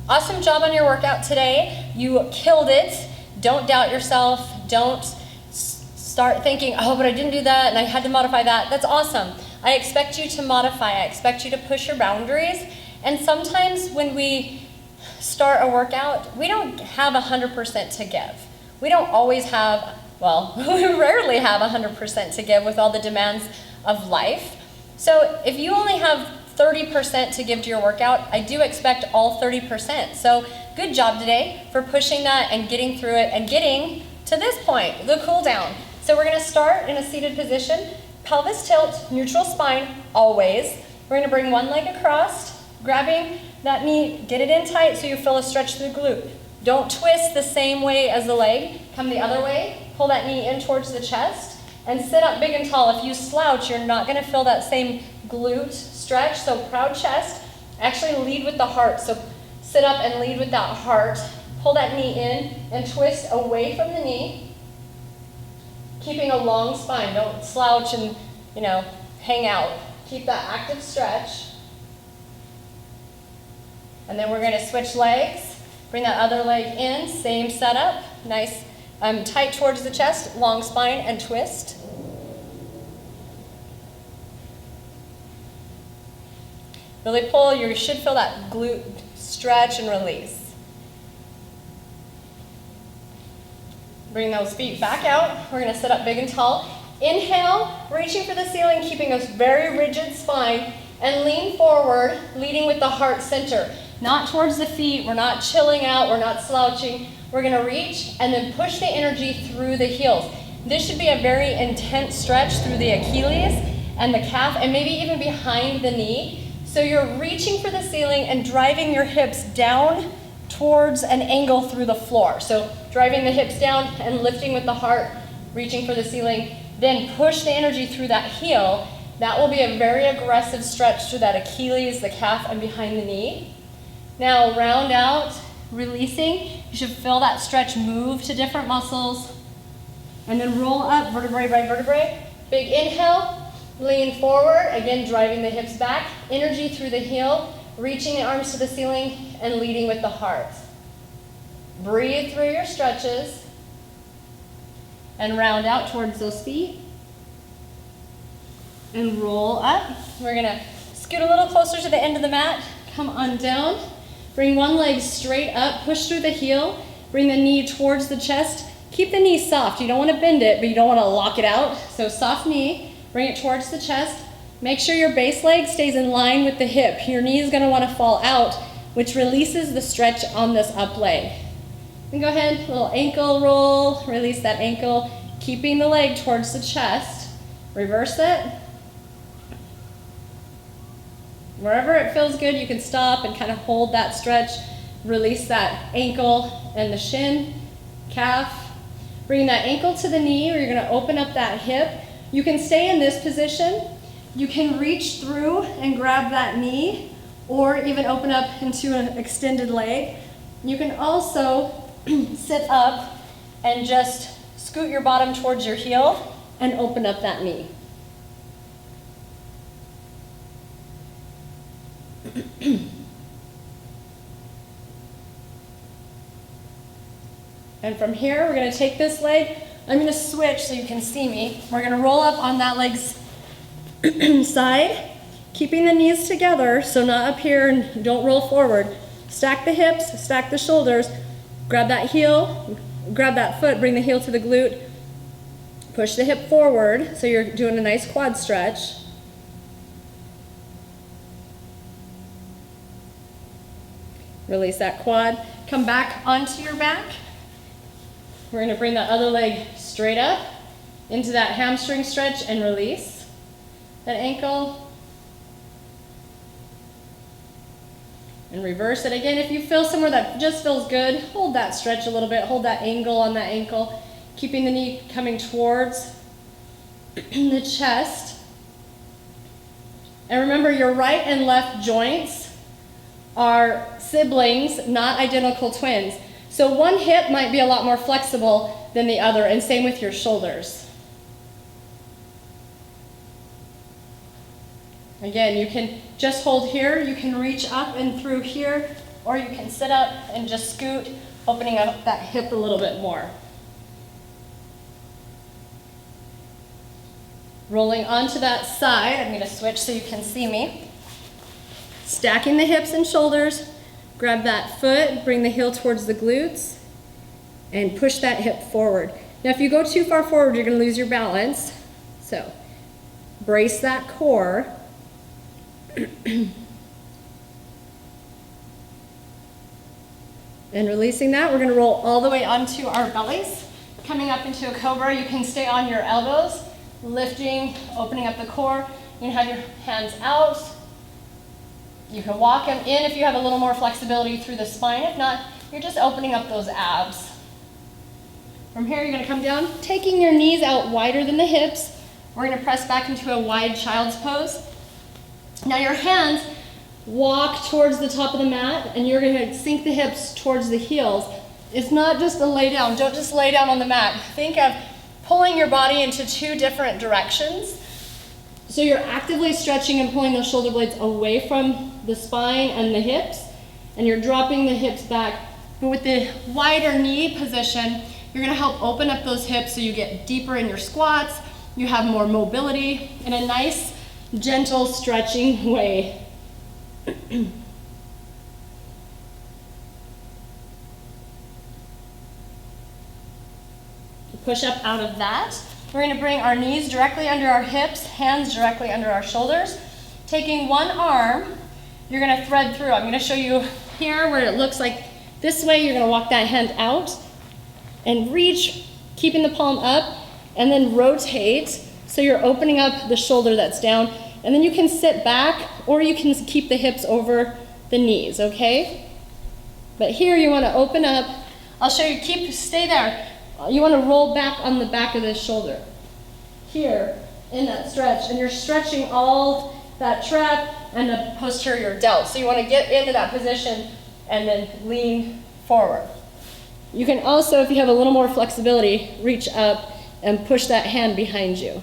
Awesome job on your workout today. You killed it. Don't doubt yourself. Don't start thinking, oh, but I didn't do that and I had to modify that. That's awesome. I expect you to modify. I expect you to push your boundaries. And sometimes when we start a workout, we don't have 100% to give. We don't always have, well, we rarely have 100% to give with all the demands of life. So if you only have 30% to give to your workout, I do expect all 30%. So good job today for pushing that and getting through it and getting to this point, the cool down. So we're gonna start in a seated position, pelvis tilt, neutral spine, always. We're gonna bring one leg across, grabbing that knee, get it in tight so you feel a stretch through the glute. Don't twist the same way as the leg. Come the other way, pull that knee in towards the chest, and sit up big and tall. If you slouch, you're not gonna feel that same glute stretch, so proud chest. Actually lead with the heart, so sit up and lead with that heart. Pull that knee in and twist away from the knee, keeping a long spine. Don't slouch and, hang out. Keep that active stretch. And then we're gonna switch legs. Bring that other leg in, same setup. Nice, tight towards the chest, long spine, and twist. Really pull, you should feel that glute stretch and release. Bring those feet back out. We're gonna sit up big and tall. Inhale, reaching for the ceiling, keeping a very rigid spine, and lean forward, leading with the heart center. Not towards the feet, we're not chilling out, we're not slouching. We're gonna reach and then push the energy through the heels. This should be a very intense stretch through the Achilles and the calf, and maybe even behind the knee. So you're reaching for the ceiling and driving your hips down towards an angle through the floor. So driving the hips down and lifting with the heart, reaching for the ceiling, then push the energy through that heel. That will be a very aggressive stretch through that Achilles, the calf, and behind the knee. Now round out, releasing. You should feel that stretch move to different muscles. And then roll up vertebrae by vertebrae. Big inhale. Lean forward, again driving the hips back, energy through the heel, reaching the arms to the ceiling and leading with the heart. Breathe through your stretches and round out towards those feet. And roll up. We're gonna scoot a little closer to the end of the mat, come on down, bring one leg straight up, push through the heel, bring the knee towards the chest. Keep the knee soft, you don't wanna bend it, but you don't wanna lock it out, so soft knee. Bring it towards the chest. Make sure your base leg stays in line with the hip. Your knee is gonna wanna fall out, which releases the stretch on this up leg. And go ahead, little ankle roll, release that ankle, keeping the leg towards the chest. Reverse it. Wherever it feels good, you can stop and kind of hold that stretch. Release that ankle and the shin, calf. Bring that ankle to the knee, or you're gonna open up that hip. You can stay in this position. You can reach through and grab that knee, or even open up into an extended leg. You can also sit up and just scoot your bottom towards your heel and open up that knee. And from here, we're gonna take this leg. I'm gonna switch so you can see me. We're gonna roll up on that leg's side, keeping the knees together, so not up here and don't roll forward. Stack the hips, stack the shoulders, grab that heel, grab that foot, bring the heel to the glute, push the hip forward, so you're doing a nice quad stretch. Release that quad, come back onto your back. We're gonna bring that other leg straight up into that hamstring stretch and release that ankle. And reverse it again. If you feel somewhere that just feels good, hold that stretch a little bit, hold that angle on that ankle, keeping the knee coming towards the chest. And remember, your right and left joints are siblings, not identical twins. So one hip might be a lot more flexible than the other, and same with your shoulders. Again, you can just hold here, you can reach up and through here, or you can sit up and just scoot, opening up that hip a little bit more. Rolling onto that side, I'm gonna switch so you can see me. Stacking the hips and shoulders, grab that foot, bring the heel towards the glutes, and push that hip forward. Now if you go too far forward, you're gonna lose your balance. So brace that core. And releasing that, we're gonna roll all the way onto our bellies. Coming up into a cobra, you can stay on your elbows, lifting, opening up the core. You can have your hands out. You can walk them in if you have a little more flexibility through the spine. If not, you're just opening up those abs. From here, you're gonna come down, taking your knees out wider than the hips. We're gonna press back into a wide child's pose. Now your hands walk towards the top of the mat, and you're gonna sink the hips towards the heels. It's not just a lay down. Don't just lay down on the mat. Think of pulling your body into two different directions. So you're actively stretching and pulling those shoulder blades away from the spine and the hips, and you're dropping the hips back. But with the wider knee position, you're gonna help open up those hips so you get deeper in your squats, you have more mobility in a nice, gentle, stretching way. Push up out of that. We're gonna bring our knees directly under our hips, hands directly under our shoulders. Taking one arm, you're gonna thread through. I'm gonna show you here where it looks like this way. You're gonna walk that hand out and reach, keeping the palm up, and then rotate so you're opening up the shoulder that's down. And then you can sit back, or you can keep the hips over the knees, okay? But here you wanna open up. I'll show you, stay there. You wanna roll back on the back of this shoulder. Here, in that stretch, and you're stretching all that trap and the posterior delt. So you wanna get into that position and then lean forward. You can also, if you have a little more flexibility, reach up and push that hand behind you.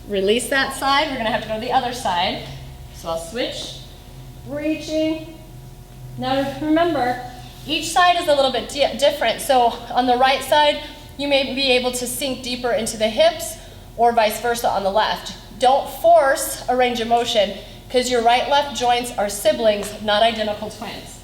Release that side. We're gonna have to go to the other side. So I'll switch, reaching. Now remember, each side is a little bit different. So on the right side, you may be able to sink deeper into the hips, or vice versa on the left. Don't force a range of motion, because your right-left joints are siblings, not identical twins.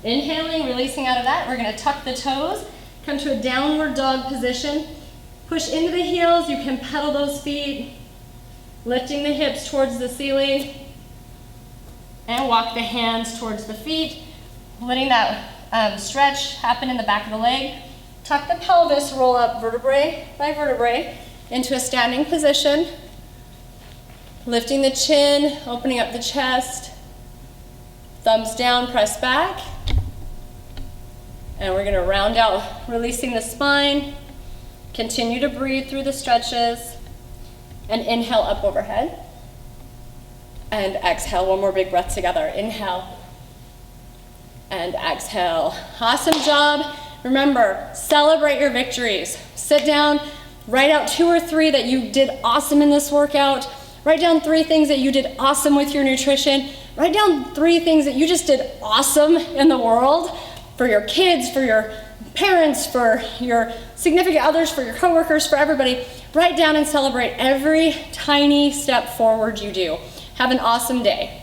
Inhaling, releasing out of that. We're gonna tuck the toes, come to a downward dog position. Push into the heels, you can pedal those feet, lifting the hips towards the ceiling, and walk the hands towards the feet, letting that stretch happen in the back of the leg. Tuck the pelvis, roll up vertebrae by vertebrae into a standing position, lifting the chin, opening up the chest, thumbs down, press back. And we're gonna round out, releasing the spine. Continue to breathe through the stretches. And inhale up overhead. And exhale, one more big breath together. Inhale. And exhale. Awesome job. Remember, celebrate your victories. Sit down, write out 2 or 3 that you did awesome in this workout. Write down 3 things that you did awesome with your nutrition. Write down 3 things that you just did awesome in the world, for your kids, for your parents, for your significant others, for your coworkers, for everybody. Write down and celebrate every tiny step forward you do. Have an awesome day.